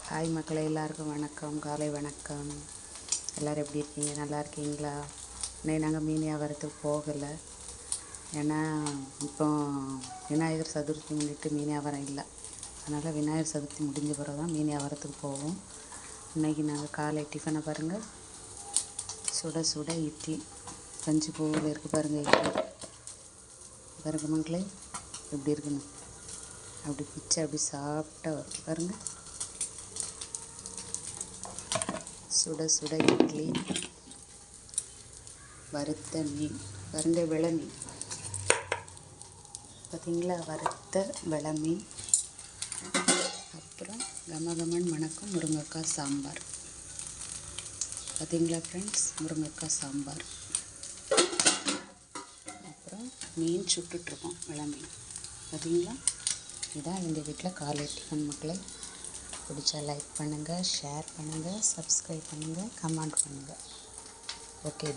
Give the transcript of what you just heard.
Hi மக்களே, எல்லாருக்கும் வணக்கம், காலை வணக்கம். எல்லோரும் எப்படி இருக்கீங்க? நல்லா இருக்கீங்களா? இன்னைக்கு நாங்கள் மீன் வியாபாரத்துக்கு போகலை. ஏன்னா இப்போ விநாயகர் சதுர்த்தி முன்னிட்டு மீன் வியாபாரம் இல்லை. அதனால் விநாயகர் சதுர்த்தி முடிஞ்ச பிறகு தான் மீன் வியாபாரத்துக்கு போவோம். இன்றைக்கி நாங்கள் காலை டிஃபனை பாருங்கள், சுட சுட இட்லி, பஞ்சு பூவில் இருக்குது பாருங்கள். இட்லி பாருங்கள் மக்களே, எப்படி இருக்குன்னு அப்படி பிச்சு அப்படி சாப்பிட்டா பாருங்கள். சுட சுட இட்லி, வறுத்த மீன் பாருங்கள், வெள மீன் பார்த்திங்களா, வறுத்த வெள மீன். அப்புறம் கமகமன் மணக்கும் முருங்கைக்காய் சாம்பார் பார்த்திங்களா ஃப்ரெண்ட்ஸ், முருங்கைக்காய் சாம்பார். அப்புறம் மீன் சுட்டுட்ருக்கோம், வெள மீன் பார்த்திங்களா. இதுதான் எங்கள் வீட்டில் காலை டிஃபன் மக்களே. பிடிச்சா லைக் பண்ணுங்கள், ஷேர் பண்ணுங்கள், சப்ஸ்கிரைப் பண்ணுங்கள், கமெண்ட் பண்ணுங்கள். ஓகே.